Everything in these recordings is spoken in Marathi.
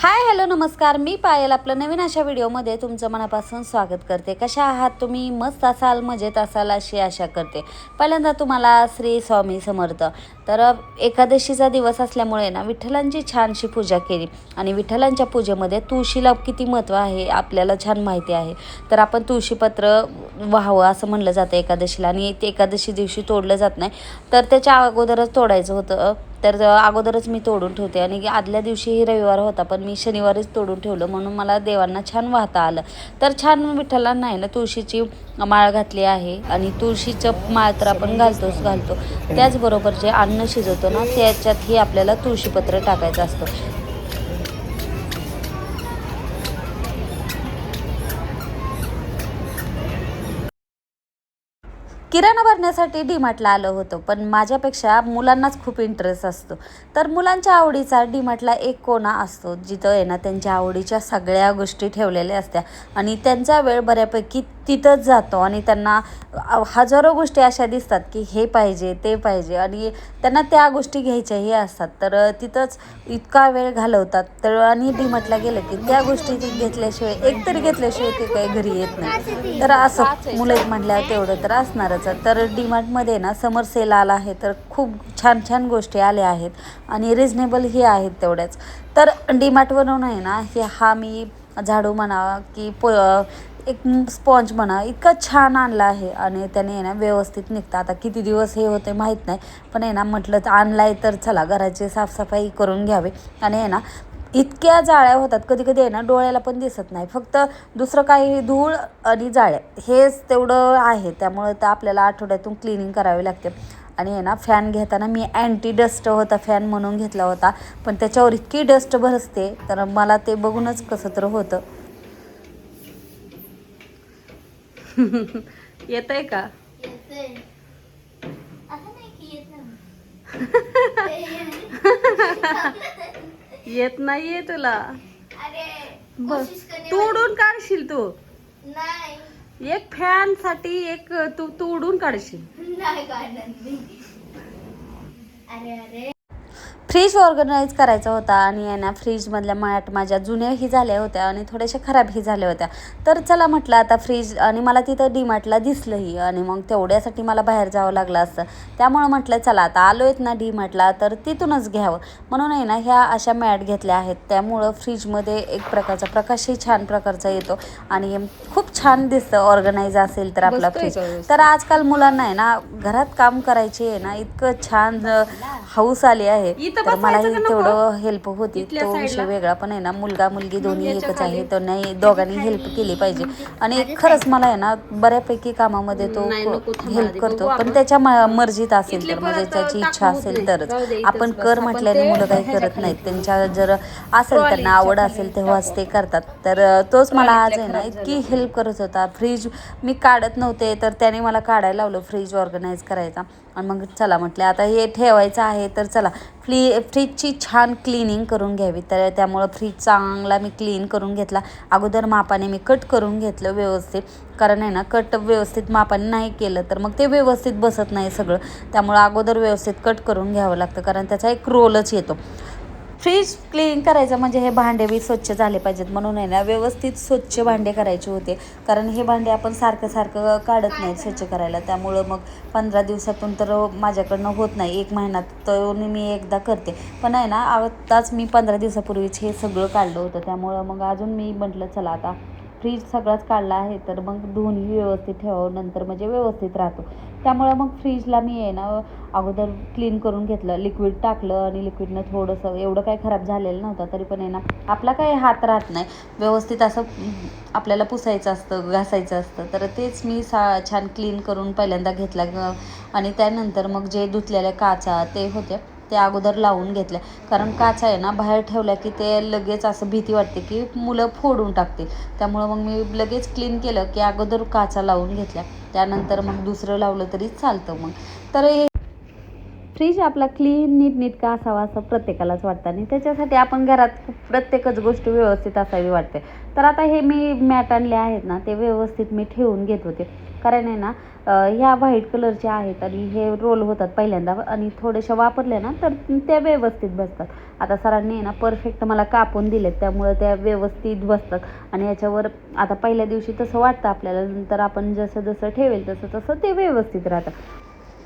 हाय हॅलो नमस्कार, मी पायल आपलं नवीन अशा व्हिडिओमध्ये तुमचं मनापासून स्वागत करते. कशा आहात तुम्ही? मस्त असाल, मजेत असाल अशी आशा करते. पहिल्यांदा तुम्हाला श्री स्वामी समर्थ. तर एकादशीचा दिवस असल्यामुळे ना विठ्ठलांची छानशी पूजा केली आणि विठ्ठलांच्या पूजेमध्ये तुळशीला किती महत्त्व आहे आपल्याला छान माहिती आहे. तर आपण तुळशीपत्र व्हावं असं म्हणलं जातं एकादशीला आणि ते एकादशी दिवशी तोडलं जात नाही, तर त्याच्या अगोदरच तोडायचं होतं. तर अगोदरच मी तोडून ठेवते आणि आदल्या दिवशीही रविवार होता, पण मी शनिवारीच तोडून ठेवलं म्हणून मला देवांना छान वाहता आलं. तर छान विठ्ठलांना आहे ना तुळशीची माळ घातली आहे आणि तुळशीचं माळ तर आपण घालतो. त्याचबरोबर जे अन्न शिजवतो ना त्याच्यातही आपल्याला तुळशीपत्र टाकायचं असतं. किराणा भरण्यासाठी डीमार्टला आलं होतं, पण माझ्यापेक्षा मुलांनाच खूप इंटरेस्ट असतो. तर मुलांच्या आवडीचा डीमार्टला एक कोना असतो जिथं आहे ना त्यांच्या आवडीच्या सगळ्या गोष्टी ठेवलेल्या असत्या आणि त्यांचा वेळ बऱ्यापैकी तिथंच जातो आणि त्यांना हजारो गोष्टी अशा दिसतात की हे पाहिजे ते पाहिजे आणि त्यांना त्या गोष्टी घ्यायच्याही असतात. तर तिथंच इतका वेळ घालवतात. तर आणि डीमार्टला गेलं की त्या गोष्टी घेतल्याशिवाय एकतरी घेतल्याशिवाय ते काही घरी येत नाही. तर असं मुलं एक म्हटल्यावर तेवढं तर असणारच. तर डीमार्टमध्ये ना समर सेल आला आहे, तर खूप छान छान गोष्टी आल्या आहेत आणि रिजनेबलही आहेत तेवढ्याच. तर डीमार्टवरून आहे ना हा मी झाडू म्हणा की एक स्पॉन्ज म्हणा इतका छान आणला आहे आणि त्याने आहे ना व्यवस्थित निघतं. आता किती दिवस हे होते माहीत नाही, पण आहे ना म्हटलं तर आणला आहे तर चला घराची साफसफाई करून घ्यावी. आणि आहे ना इतक्या जाळ्या होतात कधी कधी आहे ना डोळ्याला पण दिसत नाही, फक्त दुसरं काही धूळ आणि जाळ्या हेच तेवढं आहे. त्यामुळं तर आपल्याला आठवड्यातून क्लिनिंग करावी लागते. आणि आहे ना फॅन घेताना मी अँटी डस्ट होता फॅन म्हणून घेतला होता, पण त्याच्यावर इतकी डस्ट बसते तर मला ते बघूनच कसं तर होतं. येत आहे का? येत नाहीये तुला? बघ तोडून काढशील तू. एक फॅन साठी एक तू तोडून काढशील. फ्रीज ऑर्गनाईज करायचा होता आणि आहे ना फ्रीजमधल्या मॅट माझ्या जुन्याही झाल्या होत्या आणि थोड्याशा खराबही झाल्या होत्या. तर चला म्हटलं आता फ्रीज आणि मला तिथं डीमार्टला दिसलंही आणि मग तेवढ्यासाठी मला बाहेर जावं लागलं असतं. त्यामुळं म्हटलं चला आता आलो आहेत ना डीमार्टला तर तिथूनच घ्यावं म्हणून आहे ना ह्या अशा मॅट घेतल्या आहेत. त्यामुळं फ्रीजमध्ये एक प्रकारचा प्रकाशही छान प्रकारचा येतो आणि खूप छान दिसतं ऑर्गनाईज असेल तर आपला फ्रीज. तर आजकाल मुलांना आहे ना घरात काम करायची आहे ना इतकं छान हौस आली आहे. तर मलाही तेवढं हेल्प होती. तो विषय वेगळा, पण आहे ना मुलगा मुलगी दोन्ही एकच आहे, तर नाही दोघांनी हेल्प केली पाहिजे. आणि खरंच मला आहे ना बऱ्यापैकी कामामध्ये तो हेल्प करतो, पण त्याच्या मर्जीत असेल तर म्हणजे त्याची इच्छा असेल तरच. आपण कर म्हटल्याने मुलं काही करत नाहीत. त्यांच्या जर असेल त्यांना आवड असेल तेव्हाच ते करतात. तर तोच मला आज आहे ना इतकी हेल्प करत होता. फ्रीज मी काढत नव्हते तर त्याने मला काढायला लावलं फ्रीज ऑर्गनाईज करायचा. आणि मग चला म्हटलं आता हे ठेवायचं आहे तर चला फ्रीजची छान क्लिनिंग करून घ्यावी. तर त्यामुळं फ्रीज चांगला मी क्लीन करून घेतला. अगोदर मापाने मी कट करून घेतलं व्यवस्थित, कारण आहे ना कट व्यवस्थित मापाने नाही केलं तर मग ते व्यवस्थित बसत नाही सगळं. त्यामुळं अगोदर व्यवस्थित कट करून घ्यावं लागतं, कारण त्याचा एक रोलच येतो. फ्रीज क्लीन करायचं म्हणजे हे भांडे बी स्वच्छ झाले पाहिजेत म्हणून आहे ना व्यवस्थित स्वच्छ भांडे करायचे होते, कारण हे भांडे आपण सारखं सारखं काढत नाहीत स्वच्छ करायला. त्यामुळं मग 15 दिवसातून तर माझ्याकडनं होत नाही, 1 महिन्यात तर मी एकदा करते. पण आहे ना आत्ताच मी 15 दिवसापूर्वीच हे सगळं काढलं होतं. त्यामुळं मग अजून मी म्हटलं चला आता फ्रीज सगळाच काढला आहे तर मग दोन्ही व्यवस्थित ठेवावं, नंतर म्हणजे व्यवस्थित राहतो. त्यामुळं मग फ्रीजला मी आहे ना अगोदर क्लीन करून घेतलं, लिक्विड टाकलं आणि लिक्विडनं थोडंसं एवढं काही खराब झालेलं नव्हतं, तरी पण आहे ना आपला काही हात राहत नाही व्यवस्थित असं आपल्याला पुसायचं असतं घासायचं असतं. तर तेच मी छान क्लीन करून पहिल्यांदा घेतला आणि त्यानंतर मग जे धुतलेल्या काचा ते होते ते अगोदर लावून घेतल्या, कारण काचा आहे ना बाहेर ठेवल्या की ते लगेच असं भीती वाटते की मुलं फोडून टाकतील. त्यामुळं मग मी लगेच क्लीन केलं की अगोदर काचा लावून घेतल्या, त्यानंतर मग दुसरं लावलं तरी चालतं. मग तर फ्रीज आपला क्लीन नीटनेटका असावा असं प्रत्येकालाच वाटतं आणि त्याच्यासाठी आपण घरात प्रत्येकच गोष्ट व्यवस्थित असावी वाटते. तर आता हे मी मॅट आणले आहेत ना ते व्यवस्थित मी ठेवून घेत होते. कारण आहे ना ह्या व्हाईट कलरचे आहेत आणि हे रोल होतात पहिल्यांदा आणि थोडेशा वापरले ना तर त्या व्यवस्थित बसतात. आता सरांनी आहे ना परफेक्ट मला कापून दिलेत, त्यामुळे त्या व्यवस्थित बसतात. आणि याच्यावर आता पहिल्या दिवशी तसं वाटतं आपल्याला, नंतर आपण जसं जसं ठेवेल तसं तसं ते व्यवस्थित राहतं.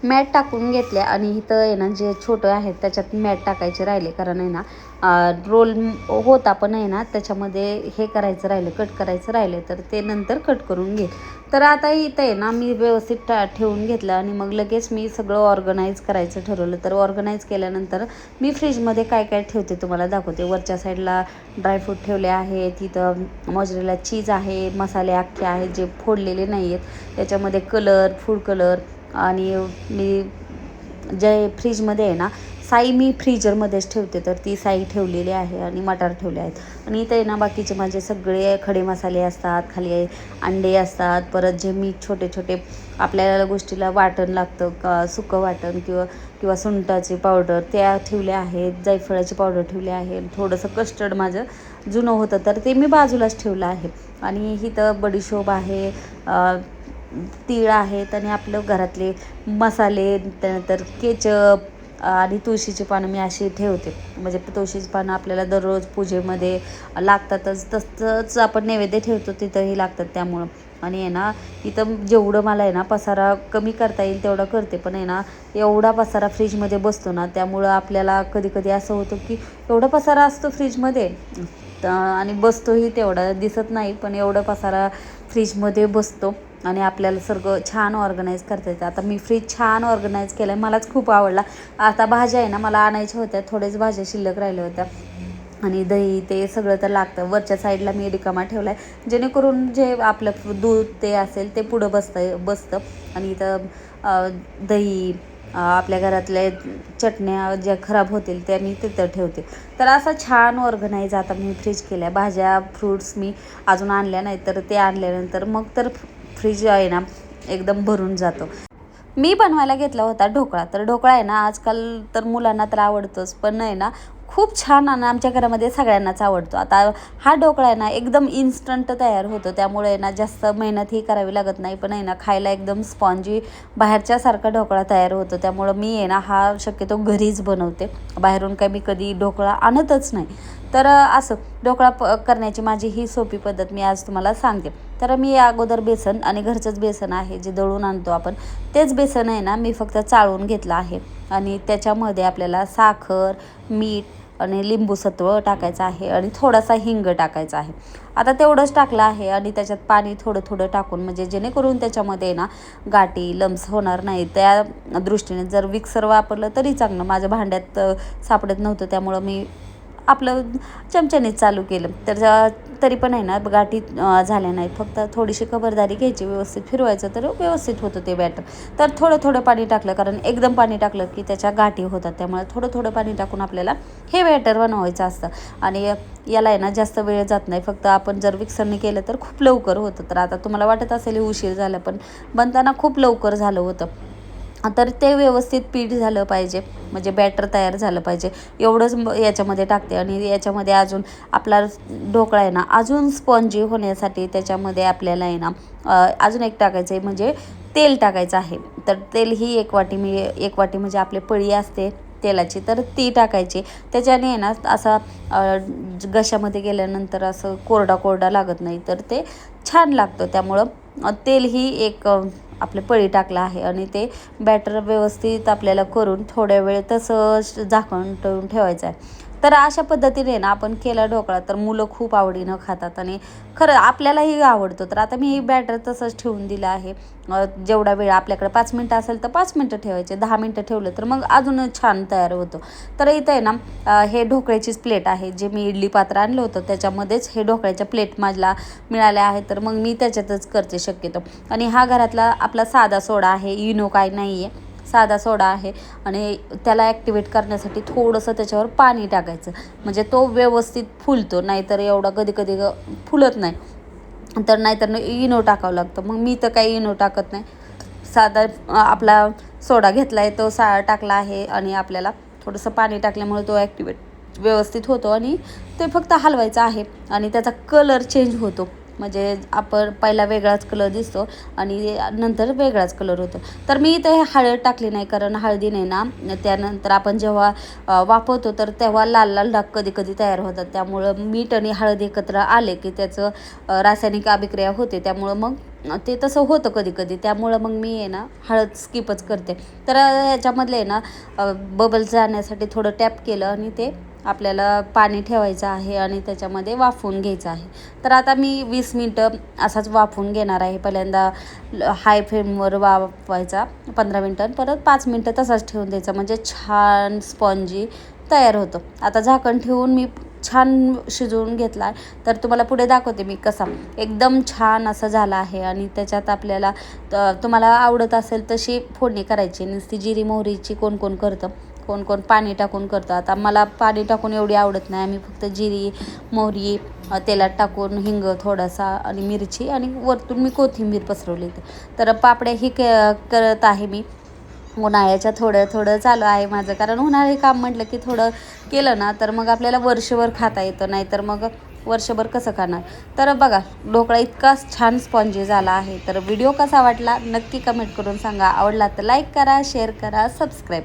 मॅट टाकून घेतले आणि इथं आहे ना जे छोटं आहेत त्याच्यात मॅट टाकायचे राहिले, कारण आहे ना रोल होता पण आहे ना त्याच्यामध्ये हे करायचं राहिलं, कट करायचं राहिलं, तर ते नंतर कट करून घे. तर आता इथं आहे ना मी व्यवस्थित ठेवून घेतलं आणि मग लगेच मी सगळं ऑर्गनाईज करायचं ठरवलं. तर ऑर्गनाईज केल्यानंतर मी फ्रीजमध्ये काय काय ठेवते तुम्हाला दाखवते. वरच्या साईडला ड्रायफ्रूट ठेवले आहेत, तिथं मोझरेला चीज आहे, मसाले अख्खे आहेत जे फोडलेले नाही आहेत, त्याच्यामध्ये कलर, फूड कलर, आणि मी जे फ्रीजमध्ये आहे ना साई मी फ्रीजरमध्येच ठेवते, तर ती साई ठेवलेली आहे आणि मटार ठेवले आहेत. आणि इथे आहे ना बाकीचे माझे सगळे खडे मसाले असतात, खाली अंडे असतात, परत जे मी छोटे छोटे आपल्याला गोष्टीला वाटण लागतं, सुकं वाटण किंवा किंवा सुंटाची पावडर त्या ठेवल्या आहेत, जायफळाची पावडर ठेवली आहे, थोडंसं कस्टर्ड माझं जुनं होतं तर ते मी बाजूलाच ठेवलं आहे. आणि इथं बडीशोप आहे, तीळ आहेत आणि आपलं घरातले मसाले, त्यानंतर केचप आणि तुळशीची पानं मी अशी ठेवते. म्हणजे तुळशीची पानं आपल्याला दररोज पूजेमध्ये लागतातच, तसंच आपण नैवेद्य ठेवतो तिथंही लागतात त्यामुळं. आणि आहे ना इथं जेवढं मला आहे ना पसारा कमी करता येईल तेवढं करते, पण आहे ना एवढा पसारा फ्रीजमध्ये बसतो ना, त्यामुळं आपल्याला कधी कधी असं होतं की एवढा पसारा असतो फ्रीजमध्ये आणि बसतोही तेवढा दिसत नाही, पण एवढं पसारा फ्रीजमध्ये बसतो आणि आपल्याला सगळं छान ऑर्गनाईज करता येतं. आता मी फ्रीज छान ऑर्गनाईज केलं आहे, मलाच खूप आवडला. आता भाज्या आहे ना मला आणायच्या होत्या, थोड्याच भाज्या शिल्लक राहिल्या होत्या आणि दही ते सगळं तर लागतं. वरच्या साईडला मी रिकामा ठेवला आहे, जेणेकरून जे आपलं दूध ते असेल ते पुढं बसतं. आणि इथं दही, आपल्या घरातल्या चटण्या ज्या खराब होतील त्या मी तिथं ठेवते. तर असं छान ऑर्गनाईज आता मी फ्रीज केलं आहे. भाज्या फ्रूट्स मी अजून आणल्या नाही, तर ते आणल्यानंतर मग तर फ्रीज आहे ना एकदम भरून जातो. मी बनवायला घेतला होता ढोकळा. तर ढोकळा आहे ना आजकाल तर मुलांना तर आवडतोच, पण आहे ना खूप छान आणि आमच्या घरामध्ये सगळ्यांनाच आवडतो. आता हा ढोकळा आहे ना एकदम इन्स्टंट तयार होतो, त्यामुळे आहे ना जास्त मेहनतही करावी लागत नाही, पण आहे ना खायला एकदम स्पॉन्जी बाहेरच्यासारखा ढोकळा तयार होतो. त्यामुळं मी आहे ना हा शक्यतो घरीच बनवते, बाहेरून काही मी कधी ढोकळा आणतच नाही. तर असं ढोकळा करण्याची माझी ही सोपी पद्धत मी आज तुम्हाला सांगते. तर मी अगोदर बेसन, आणि घरचंच बेसन आहे जे दळून आणतो आपण, तेच बेसन आहे ना मी फक्त चाळून घेतलं आहे. आणि त्याच्यामध्ये आपल्याला साखर, मीठ आणि लिंबूसत्व टाकायचं आहे आणि थोडासा हिंग टाकायचा आहे. आता तेवढंच टाकलं आहे आणि त्याच्यात पाणी थोडं थोडं टाकून, म्हणजे जेणेकरून त्याच्यामध्ये ना गाठी लम्स होणार नाही त्या दृष्टीने. जर मिक्सर वापरलं तरी चांगलं, माझ्या भांड्यात सापडत नव्हतं त्यामुळं मी आपलं चमच्यानेच चालू केलं. तर तरी पण आहे ना गाठी झाल्या नाहीत. फक्त थोडीशी खबरदारी घ्यायची, व्यवस्थित फिरवायचं तर व्यवस्थित होतं ते बॅटर. तर थोडं थोडं पाणी टाकलं, कारण एकदम पाणी टाकलं की त्याच्या गाठी होतात, त्यामुळे थोडं थोडं पाणी टाकून आपल्याला हे बॅटर बनवायचं असतं. आणि याला आहे ना जास्त वेळ जात नाही, फक्त आपण जर मिक्सरने केलं तर खूप लवकर होतं. तर आता तुम्हाला वाटत असेल उशीर झाला, पण बनताना खूप लवकर झालं होतं. तर ते व्यवस्थित पीठ झालं पाहिजे, म्हणजे बॅटर तयार झालं पाहिजे, एवढंच याच्यामध्ये टाकते. आणि याच्यामध्ये अजून आपला ढोकळा आहे ना अजून स्पॉन्जी होण्यासाठी त्याच्यामध्ये आपल्याला आहे ना अजून एक टाकायचं आहे, म्हणजे तेल टाकायचं आहे. तर तेल ही एक वाटी म्हणजे आपली पळी असते तेलाची, तर ती टाकायची. त्याच्याने आहे ना असा घशामध्ये गेल्यानंतर असं कोरडा कोरडा लागत नाही, तर ते छान लागतं. त्यामुळं तेल ही एक आपले पळी टाकलं आहे आणि ते बॅटर व्यवस्थित आपल्याला करून थोड्या वेळ तसंच झाकण ठेवून ठेवायचं आहे. तर अशा पद्धतीने ना आपण केला ढोकळा तर मुलं खूप आवडीनं खातात आणि खरं आपल्यालाही आवडतो. तर आता मी हे बॅटर तसंच ठेवून दिलं आहे. जेवढा वेळ आपल्याकडे 5 मिनटं असेल तर 5 मिनटं ठेवायचे, 10 मिनटं ठेवलं तर मग अजून छान तयार होतो. तर इथं आहे ना हे ढोकळ्याचीच प्लेट आहे, जे मी इडली पात्र आणलं होतं त्याच्यामध्येच हे ढोकळ्याच्या प्लेट मला मिळाल्या आहेत, तर मग मी त्याच्यातच करते शक्यतो. आणि हा घरातला आपला साधा सोडा आहे, इनो काय नाही आहे, साधा सोडा आहे. आणि त्याला ॲक्टिवेट करण्यासाठी थोडंसं त्याच्यावर पाणी टाकायचं, म्हणजे तो व्यवस्थित फुलतो. नाहीतर एवढा कधी कधी फुलत नाही, तर नाहीतर इनो टाकावं लागतं. मग मी तर काही इनो टाकत नाही, साधा आपला सोडा घेतला आहे तो टाकला आहे आणि आपल्याला थोडंसं पाणी टाकल्यामुळे तो ॲक्टिवेट व्यवस्थित होतो. आणि ते फक्त हलवायचं आहे आणि त्याचा कलर चेंज होतो. म्हणजे आपण पहिला वेगळाच कलर दिसतो आणि नंतर वेगळाच कलर होतो. तर मी इथे हळद टाकली नाही, कारण हळदीने ना त्यानंतर आपण जेव्हा वापरतो तर तेव्हा लाल लाल डाग कधी कधी तयार होतात. त्यामुळं मीठ आणि हळद एकत्र आले की त्याचं रासायनिक अभिक्रिया होते. त्यामुळं मग ते तसं होतं कधी कधी. त्यामुळं मग मी आहे ना हळद स्किपच करते. तर ह्याच्यामधले आहे ना बबल्स जाण्यासाठी थोडं टॅप केलं आणि ते आपल्याला पाणी ठेवायचं आहे आणि त्याच्यामध्ये वाफवून घ्यायचं आहे. तर आता मी 20 मिनटं असाच वाफवून घेणार आहे. पहिल्यांदा हाय फ्लेमवर वाफवायचा 15 मिनटं, परत 5 मिनटं तसाच ठेवून द्यायचा, म्हणजे छान स्पॉन्जी तयार होतो. आता झाकण ठेवून मी छान शिजवून घेतला आहे. तर तुम्हाला पुढे दाखवते मी कसा एकदम छान असं झाला आहे. आणि त्याच्यात आपल्याला तुम्हाला आवडत असेल तशी फोडणी करायची. नुसती जिरी मोहरीची कोण कोण करतं, कोण कोण पाणी टाकून करतं. आता मला पाणी टाकून एवढी आवडत नाही. आम्ही फक्त जिरी मोहरी तेलात टाकून हिंग थोडासा आणि मिरची आणि वरतून मी कोथिंबीर पसरवली. तर पापड्या ही करत आहे मी उन्हाळ्याच्या. थोडं थोडं चालू आहे माझं, कारण उन्हाळी काम म्हटलं की थोडं केलं ना तर मग आपल्याला वर्षभर खाता येतं, नाही तर मग वर्षभर कसं खाणार. तर बघा ढोकळा इतका छान स्पॉन्जी झाला आहे. तर व्हिडिओ कसा वाटला नक्की कमेंट करून सांगा. आवडला तर लाईक करा, शेअर करा, सबस्क्राईब